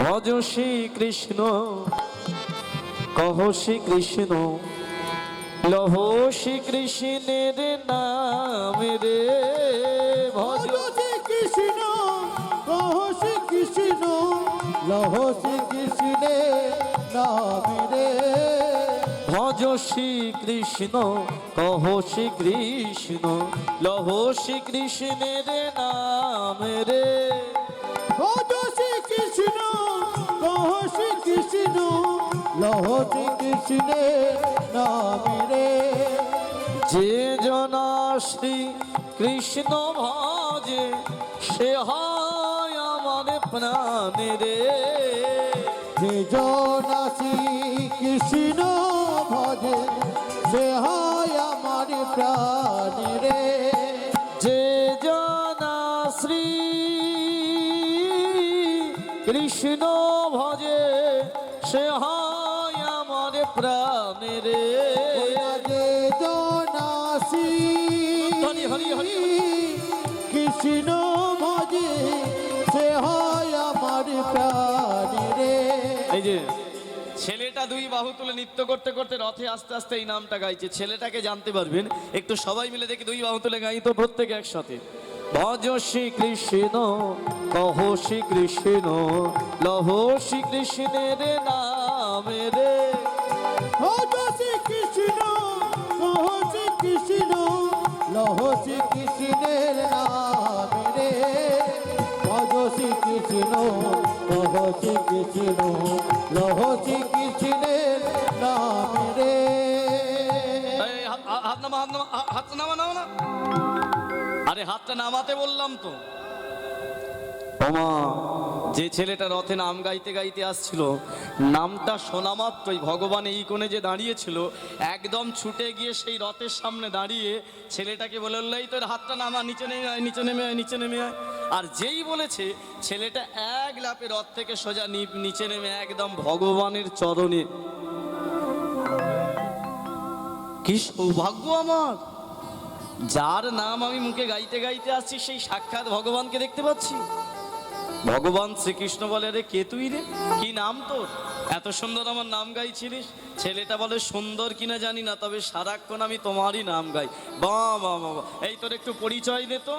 ভজ শ্রী কৃষ্ণ কহ শ্রী কৃষ্ণ লহ শ্রী কৃষ্ণের নাম রে ভজ শ্রী কৃষ্ণ কহ শ্রী কৃষ্ণ লহ শ্রী কৃষ্ণের নাম রে ভজ শ্রী কৃষ্ণ কহ শ্রী কৃষ্ণ লহ শ্রী কৃষ্ণের নাম রে ভজ শ্রী কৃষ্ণ কহ শ্রী কৃষ্ণ লহ শ্রী কৃষ্ণের নাম রে যে জনা শ্রী কৃষ্ণ ভজে সে হয় আমার প্রাণ রে যে জনা শ্রী কৃষ্ণ ভজে সে হয় আমার প্রাণ রে যে জনা শ্রী কৃষ্ণ ভজে সে হয় আমার প্রাণ রে যে জনা শ্রী হরি হরি হরি কৃষ্ণ ভজে সে হয় আমার প্রাণ রে এই যে ছেলেটা দুই বাহু তুলে নৃত্য করতে করতে রথে আস্তে আস্তে এই নামটা গাইছে। ছেলেটাকে জানতে পারবেন একটু সবাই মিলে দেখি দুই বাহু তুলে গাই তো প্রত্যেকে একসাথে। ভজ শ্রী কৃষ্ণ কহ শ্রী কৃষ্ণ লহ শ্রী কৃষ্ণের নাম রে ভজ শ্রী কৃষ্ণ কহ শ্রী কৃষ্ণ লহ শ্রী কৃষ্ণের নাম রে ভজ শ্রী কৃষ্ণ কহ শ্রী কৃষ্ণ লহ শ্রী কৃষ্ণের নাম রে এই, হাত নামা হাত নামা নাও না। আরে হাতটা নামাতে বললাম তো। ওমা যে ছেলেটা রথে নাম গাইতে গাইতে আসছিল, নামটা শোনা মাত্রই ভগবান এই কোণে যে দাঁড়িয়েছিল একদম ছুটে গিয়ে সেই রথের সামনে দাঁড়িয়ে ছেলেটাকে বলে বললো, এই তোর হাতটা নামা, নিচে নেমে আয়, নিচে নেমে আয়, নিচে নেমে আয়। আর যেই বলেছে ছেলেটা এক লাফে রথ থেকে সোজা নিচে নেমে একদম ভগবানের চরণে। কি সৌভাগ্য আমার, যার নাম আমি মুখে গাইতে গাইতে আসছি সেই সাক্ষাৎ ভগবানকে দেখতে পাচ্ছি। ভগবান শ্রীকৃষ্ণ বলে, রে কে তুই রে, কি নাম তোর, এত সুন্দর আমার নাম গাইছিলিস? ছেলেটা বলে, সুন্দর কিনা জানি না, তবে সারাক্ষণ আমি তোমারই নাম গাই। বাহ বাহ বাহ, এই তোর একটু পরিচয় দে তো,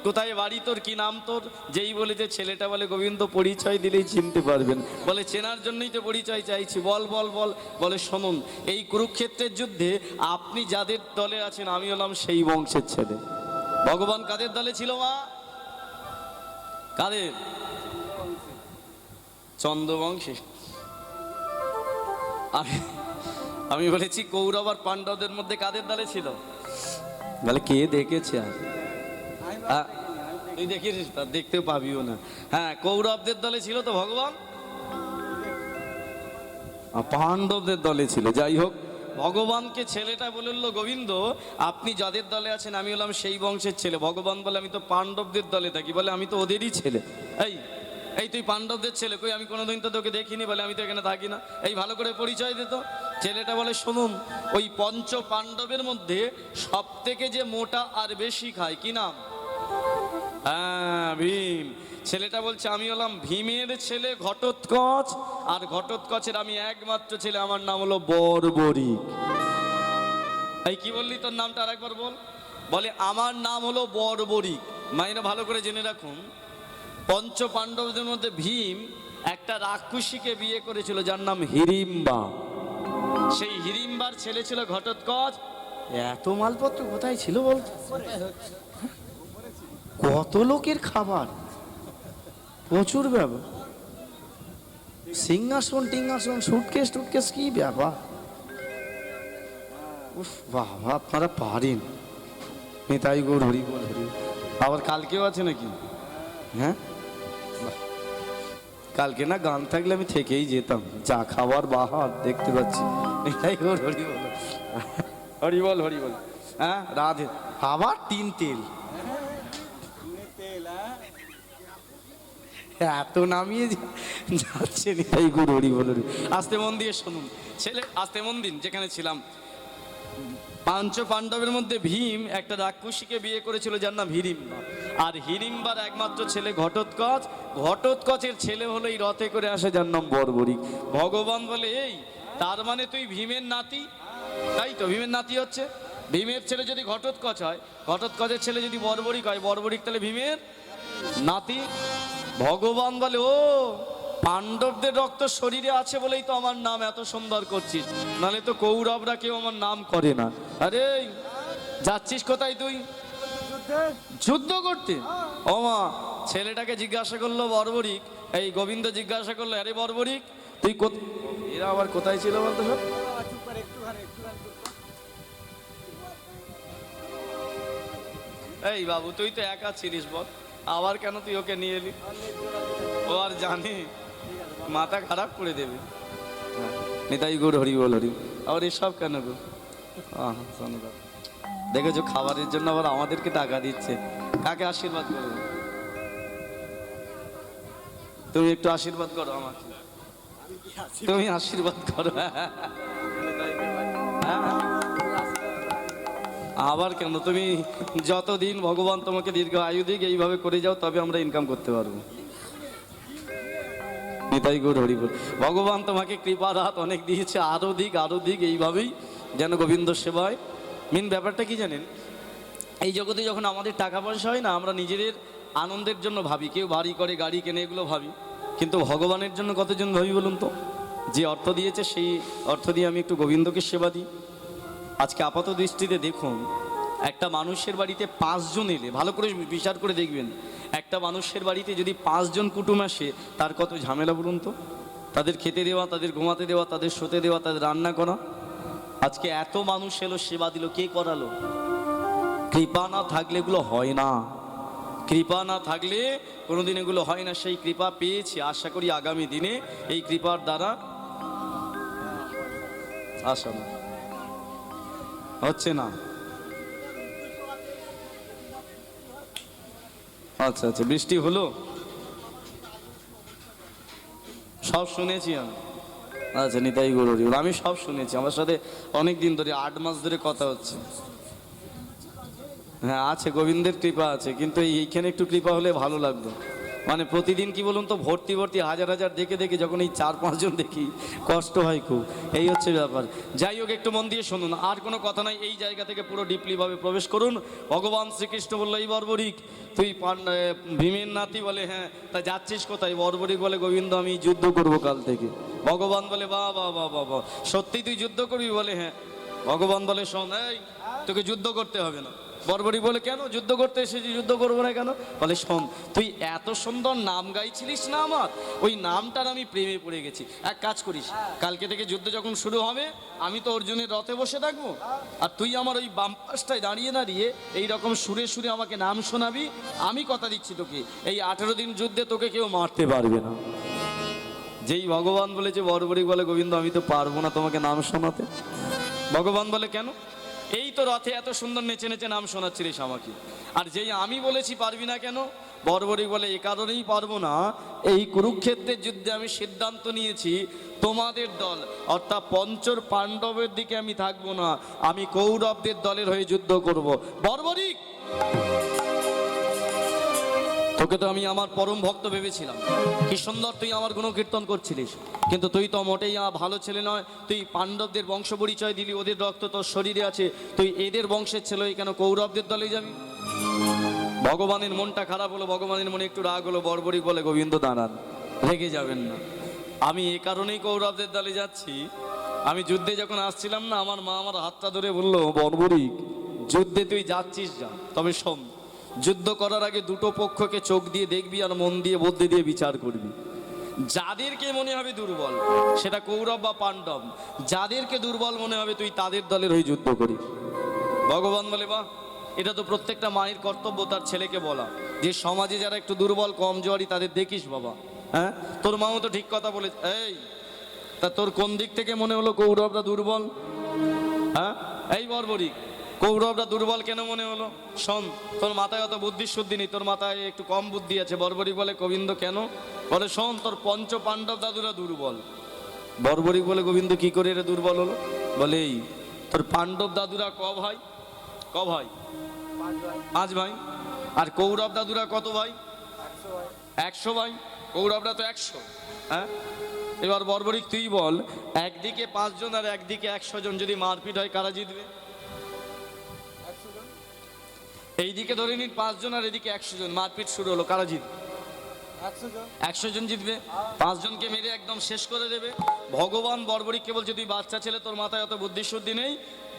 কোথায় বাড়ি তোর, কি নাম তোর? যেই বলেছে ছেলেটা বলে, গোবিন্দ পরিচয় দিলেই চিনতে পারবেন। বলে, চেনার জন্যই তো পরিচয় চাইছি, বল বল বল। বলে, শুনুন, এই কুরুক্ষেত্রের যুদ্ধে আপনি যাদের দলে আছেন আমি হলাম সেই বংশের ছেলে। ভগবান কাদের দলে ছিল মা? কাদের? চন্দ্রবংশী। আমি বলেছি কৌরব আর পাণ্ডবদের মধ্যে কাদের দলে ছিল? বলে, কে দেখেছে আর তুই দেখিস, তা দেখতেও পাবিও না। হ্যাঁ, কৌরবদের দলে ছিল তো ভগবান, পাণ্ডবদের দলে ছিল। যাই হোক, ভগবানকে ছেলেটা বলল, গোবিন্দ আপনি যাদের দলে আছেন আমি হলাম সেই বংশের ছেলে। ভগবান বলে, আমি তো পাণ্ডবদের দলে থাকি। বলে, আমি তো ওদেরই ছেলে। এই তুই পাণ্ডবদের ছেলে? কই, আমি কোনোদিন তো তোকে দেখিনি। বলে, আমি তো এখানে থাকি না। এই ভালো করে পরিচয় দিত। ছেলেটা বলে, শুনুন, ওই পঞ্চ পাণ্ডবের মধ্যে সব থেকে যে মোটা আর বেশি খায়, কি নাম? হ্যাঁ, ভীম। ছেলেটা বলছে, আমি হলাম ভীমের ছেলে ঘটোৎকচ, আর ঘটোৎকচের আমি একমাত্র ছেলে, আমার নাম হলো বর্বরিক। এই কি বললি, তোর নামটা আর একবার বল। বলে, আমার নাম হলো বর্বরিক। মায়েরা ভালো করে জেনে রাখুন, পঞ্চ পাণ্ডবদের মধ্যে ভীম একটা রাক্ষসীকে বিয়ে করেছিল যার নাম হিড়িম্বা। সেই হিড়িম্বার ছেলে ছিল ঘটোৎকচ। এত মালপত্র কোথায় ছিল বলতো? কত লোকের খাবার, প্রচুর ব্যাপার, সিংহাসন টিংহাসন, সুটকেস টুটকেস, কি ব্যাপার। উফ বাবা, আপনারা পারেন। নেতাই গৌর হরি বল হরি। আবার কালকেও আছে নাকি? হ্যাঁ, কালকে না গান থাকলে আমি থেকেই যেতাম, যা খাবার বাহার দেখতে পাচ্ছি। নেতাই গৌর হরি বল হরি বল হরি বল। হ্যাঁ, রাধে। আবার তিন তেল, এত নামিয়ে যাচ্ছে। নেতাই গৌর হরি বল। আস্তে মন দিয়ে শুনুন ছেলে, আস্তে মন দিন। যেখানে ছিলাম, পাঞ্চ পাণ্ডবের মধ্যে ভীম একটা রাক্ষসীকে বিয়ে করেছিল যার নাম হিড়িম্বা। আর হিড়িম্বার একমাত্র ছেলে ঘটোৎকচ। ঘটোৎকচের ছেলে হলো এই রথে করে আসে যার নাম বর্বরিক। ভগবান বলে, এই তার মানে তুই ভীমের নাতি? তাই তো, ভীমের নাতি হচ্ছে। ভীমের ছেলে যদি ঘটোৎকচ হয়, ঘটোৎকচের ছেলে যদি বর্বরিক হয়, বর্বরিক তাহলে ভীমের নাতি। ভগবান বলে, ও পাণ্ডবদের রক্ত শরীরে আছে বলেই তো আমার নাম এত সুন্দর করছিস, নাহলে তো কৌরবরা কেউ আমার নাম করে না। আরে যাচ্ছিস কোথায় তুই? যুদ্ধ করতে। ও মা, ছেলেটাকে জিজ্ঞাসা করলো বর্বরিক, এই গোবিন্দ জিজ্ঞাসা করলো, আরে বর্বরিক তুই এরা আবার কোথায় ছিল বলতো সব? এই বাবু, তুই তো একা ছিলিস, বল আবার কেন তুই ওকে নিয়ে এলি? ও আর জানে মাথা খারাপ করে দেবে। নিতাই গৌর হরি বল হরি। আবার এসব কেন গো? দেখেছো, খাবারের জন্য আবার আমাদেরকে টাকা দিচ্ছে। কাকে আশীর্বাদ করো? তুমি একটু আশীর্বাদ করো আমাকে, তুমি আশীর্বাদ করো। আবার কেন? তুমি যতদিন ভগবান তোমাকে দীর্ঘ আয়ু দিক এইভাবে করে যাও, তবে আমরা ইনকাম করতে পারবো। নিতাই গৌর হরি বল। ভগবান তোমাকে কৃপার হাত অনেক দিয়েছে, আরো দিক আরো দিক, এইভাবেই যেন গোবিন্দ সেবায়। মেন ব্যাপারটা কি জানেন, এই জগতে যখন আমাদের টাকা পয়সা হয় না, আমরা নিজেদের আনন্দের জন্য ভাবি, কেউ বাড়ি করে গাড়ি কেনে, এগুলো ভাবি। কিন্তু ভগবানের জন্য কতজন ভাবি বলুন তো? যে অর্থ দিয়েছে সেই অর্থ দিয়ে আমি একটু গোবিন্দকে সেবা দিই। আজকে আপাত দৃষ্টিতে দেখুন, একটা মানুষের বাড়িতে 5 জন এলে, ভালো করে বিচার করে দেখবেন, একটা মানুষের বাড়িতে যদি 5 জন কুটুম আসে, তার কত ঝামেলা বলুন তো? তাদের খেতে দেওয়া, তাদের ঘুমাতে দেওয়া, তাদের শুতে দেওয়া, তাদের রান্না করা। আজকে এত মানুষ এলো, সেবা দিল, কে করালো? কৃপা না থাকলে এগুলো হয় না। কৃপা না থাকলে কোনোদিন এগুলো হয় না। সেই কৃপা পেয়েছি, আশা করি আগামী দিনে এই কৃপার দ্বারা আশা না হচ্ছে না। আচ্ছা আচ্ছা, বৃষ্টি হলো, সব শুনেছি আমি। আচ্ছা, নিতাই গৌর হরি বল। আমি সব শুনেছি, আমার সাথে অনেক দিন ধরে 8 মাস ধরে কথা হচ্ছে। হ্যাঁ আছে, গোবিন্দের কৃপা আছে, কিন্তু এইখানে একটু কৃপা হলে ভালো লাগতো। মানে প্রতিদিন কি বলুন তো, ভর্তি ভর্তি হাজার হাজার দেখে দেখে যখন এই 4-5 জন দেখি, কষ্ট হয় খুব। এই হচ্ছে ব্যাপার। যাই হোক, একটু মন দিয়ে শুনুন, আর কোনো কথা নাই। এই জায়গা থেকে পুরো ডিপলিভাবে প্রবেশ করুন। ভগবান শ্রীকৃষ্ণ বললো, এই বর্বরিক তুই ভীমের নাতি? বলে হ্যাঁ। তা যাচ্ছিস কোথায়? বর্বরিক বলে, গোবিন্দ আমি যুদ্ধ করবো কাল থেকে। ভগবান বলে, বাহ বাহ বাহ বাহ বাহ, সত্যি তুই যুদ্ধ করবি? বলে হ্যাঁ। ভগবান বলে, শোন, এই তোকে যুদ্ধ করতে হবে না। বর্বরিক বলে, কেন? যুদ্ধ করতে এসেছি, যুদ্ধ করবো না কেন? বলে, শোন, তুই এত সুন্দর নাম গাইছিলিস না আমার, ওই নামটার আমি প্রেমে পড়ে গেছি। এক কাজ করিস, কালকে থেকে যুদ্ধ যখন শুরু হবে, আমি তো অর্জুনের রথে বসে থাকবো, আর তুই আমার ওই বাম পাশটায় দাঁড়িয়ে দাঁড়িয়ে এইরকম সুরে সুরে আমাকে নাম শোনাবি। আমি কথা দিচ্ছি তোকে, এই 18 দিন যুদ্ধে তোকে কেউ মারতে পারবে না। যেই ভগবান বলেছে, বর্বরিক বলে, গোবিন্দ আমি তো পারবো না তোমাকে নাম শোনাতে। ভগবান বলে, কেন? এই তো রথে এত সুন্দর নেচে নেচে নাম শোনাচ্ছিলিস আমাকে, আর যেই আমি বলেছি পারবি না কেন? বর্বরিক বলে, এ কারণেই পারবো না, এই কুরুক্ষেত্রের যুদ্ধে আমি সিদ্ধান্ত নিয়েছি, তোমাদের দল অর্থাৎ পঞ্চর পাণ্ডবের দিকে আমি থাকবো না, আমি কৌরবদের দলের হয়ে যুদ্ধ করব। বর্বরিক, তোকে তো আমি আমার পরম ভক্ত ভেবেছিলাম, কি সুন্দর তুই আমার গুণকীর্তন করছিলিস, কিন্তু তুই তো মোটেই ভালো ছেলে নয়। তুই পাণ্ডবদের বংশ পরিচয় দিলি, ওদের রক্ত তোর শরীরে আছে, তুই এদের বংশের ছেলে, কেন কৌরবদের দলে যাবি? ভগবানের মনটা খারাপ হলো, ভগবানের মনে একটু রাগ হলো। বর্বরিক বলে, গোবিন্দ দাঁড়ান, রেগে যাবেন না, আমি এ কারণেই কৌরবদের দলে যাচ্ছি। আমি যুদ্ধে যখন আসছিলাম না, আমার মা আমার হাতটা ধরে বললো, বর্বরিক যুদ্ধে তুই যাচ্ছিস যা, তবে শোন, যুদ্ধ করার আগে দুটো পক্ষকে চোখ দিয়ে দেখবি আর মন দিয়ে বুদ্ধি দিয়ে বিচার করবি। যাদেরকে মনে হবে দুর্বল, সেটা কৌরব বা পাণ্ডব, যাদেরকে দুর্বল মনে হবে তুই তাদের দলের হয়ে যুদ্ধ করিস। ভগবান বলে, বাহ, এটা তো প্রত্যেকটা মায়ের কর্তব্য তার ছেলেকে বলা, যে সমাজে যারা একটু দুর্বল কমজোরি তাদের দেখিস বাবা। হ্যাঁ, তোর মাও তো ঠিক কথা বলেছে। এই তা তোর কোন দিক থেকে মনে হলো কৌরবরা দুর্বল? হ্যাঁ, এই বর্বরিক, কৌরবরা দুর্বল কেন মনে হলো? শোন, তোর মাথায় অত বুদ্ধি শুদ্ধি নেই, তোর মাথায় একটু কম বুদ্ধি আছে। বর্বরিক বলে, গোবিন্দ কেন? বলে, শোন, তোর পঞ্চ পাণ্ডব দাদুরা দুর্বল। বর্বরিক বলে, গোবিন্দ কি করে এরা দুর্বল হলো? বলে, এই তোর পাণ্ডব দাদুরা ক ভাই? ক ভাই? 5 ভাই। আর কৌরব দাদুরা কত ভাই? 100 ভাই। কৌরবরা তো 100। হ্যাঁ, এবার বর্বরিক তুই বল, একদিকে 5 জন আর একদিকে 100 জন যদি মারপিট হয় কারা জিতবে? এইদিকে ধরে নিন 5 জন আর এদিকে 100 জন, মারপিট শুরু হলো, কারা জিতবে? 100 জন জিতবে। 5 জনকে মেরে একদম শেষ করে দেবে। ভগবান বর্বরিককে বলছে, তুই বাচ্চা ছেলে, তোর মাথায় অত বুদ্ধিশুদ্ধি নেই।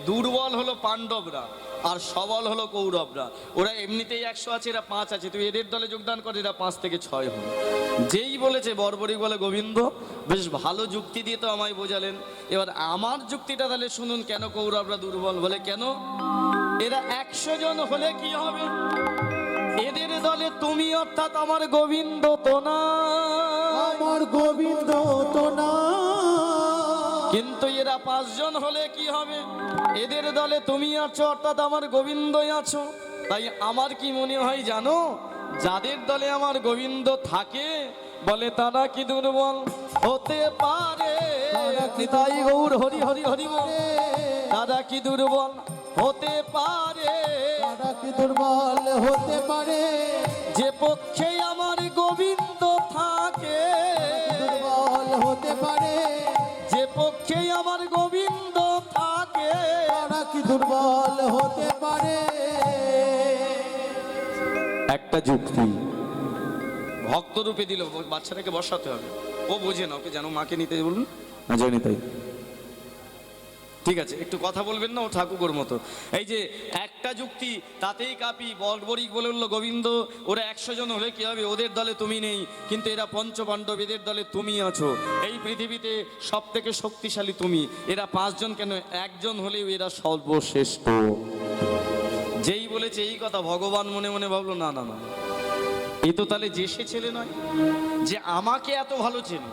দুর্বল হলো পাণ্ডবরা আর সবল হলো কৌরবরা। ওরা এমনিতেই 100 আছে, এরা 5 আছে, তুই এদের দলে যোগদান কর, এরা 5 থেকে 6 হবে। যেই বলেছে বর্বরিক বলে, গোবিন্দ বেশ ভালো যুক্তি দিয়ে তো আমায় বোঝালেন, এবার আমার যুক্তিটা তাহলে শুনুন, কেন কৌরবরা দুর্বল? বলে কেন? এরা 100 জন হলে কি হবে? এদের দলে তুমি অর্থাৎ আমার গোবিন্দ তো না, আমার গোবিন্দ তো না। কিন্তু এরা 5 জন হলে কি হবে? এদের দলে তুমি আছো অর্থাৎ আমার গোবিন্দই আছো। তাই আমার কি মনে হয় জানো, যাদের দলে আমার গোবিন্দ থাকে বলে তারা কি দুর্বল হতে পারে? নিতাই গৌর হরি হরি হরি বল। তারা কি দুর্বল হতে পারে? তারা কি দুর্বল হতে পারে? যে পক্ষে আমার গোবিন্দ থাকে, দুর্বল হতে পারে? যে পক্ষে আমার গোবিন্দ থাকে, তারা কি দুর্বল হতে পারে? একটা যুক্তি ভক্ত রূপে দিল, বাচ্চাটাকে বসাতে হবে, ও বোঝে না, ওকে যেন মাকে নিতে বলুন। না জানি তাই, ঠিক আছে, একটু কথা বলবেন না, ও ঠাকুর মতো। এই যে একটা যুক্তি, তাতেই কাপি। বর্বরিক বলে উঠলো, গোবিন্দ ওরা 100 জন হলে কি হবে? ওদের দলে তুমি নেই, কিন্তু এরা পঞ্চপাণ্ডব, এদের দলে তুমি আছো। এই পৃথিবীতে সব থেকে শক্তিশালী তুমি, এরা 5 জন কেন, 1 জন হলেও এরা সর্বশ্রেষ্ঠ। যেই বলেছে এই কথা, ভগবান মনে মনে ভাবলো, না না না, এ তো তাহলে যে সে ছেলে নয়, যে আমাকে এত ভালো চেনে।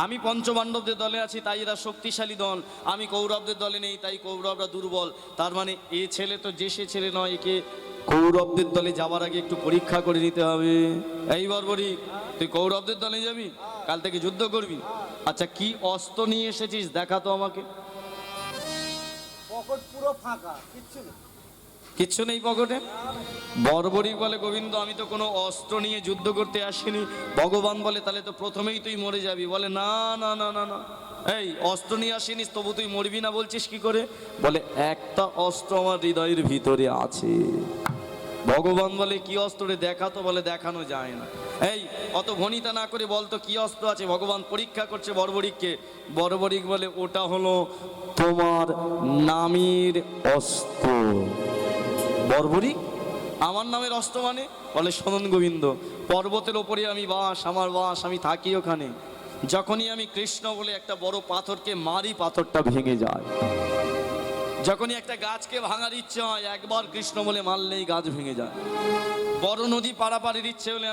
আমি পঞ্চপাণ্ডবদের দলে আছি তাই এরা শক্তিশালী দল, আমি কৌরবদের দলে নেই তাই কৌরবরা দুর্বল। তার মানে এ ছেলে তো যে সে ছেলে নয়, একে কৌরবদের দলে যাওয়ার আগে একটু পরীক্ষা করে নিতে হবে। এই বর্বরিক, তুই কৌরবদের দলে যাবি, কাল থেকে যুদ্ধ করবি। আচ্ছা, কি অস্ত্র নিয়ে এসেছিস দেখা তো আমাকে। পকেট পুরো ফাঁকা, কিচ্ছু নেই। কিচ্ছু নেই পকেটে? বর্বরিক বলে, গোবিন্দ আমি তো কোনো অস্ত্র নিয়ে যুদ্ধ করতে আসিনি। ভগবান বলে, তাহলে তো প্রথমেই তুই মরে যাবি। বলে, না না না না না, এই অস্ত্র নিয়ে আসিনিস, তবু তুই মরবি না বলছিস কি করে? বলে, একটা অস্ত্র আমার হৃদয়ের ভিতরে আছে। ভগবান বলে, কি অস্ত্র রে? দেখা তো। বলে, দেখানো যায় না। এই অত ভনিতা না করে বলতো কি অস্ত্র আছে। ভগবান পরীক্ষা করছে বর্বরিককে। বর্বরিক বলে, ওটা হলো তোমার নামের অস্ত্র। বর্বরিক, আমার নামের অস্ত্র মানে? বলে, শোনন গোবিন্দ, পর্বতের ওপরে আমি বাস, আমার বাস, আমি থাকি ওখানে। যখনই আমি কৃষ্ণ বলে একটা বড় পাথরকে মারি, পাথরটা ভেঙে যায়। যখনই একটা গাছকে ভাঙার ইচ্ছে হয়, একবার কৃষ্ণ বলে মারলেই গাছ ভেঙে যায়। বড় নদী পারাপারের ইচ্ছে হলে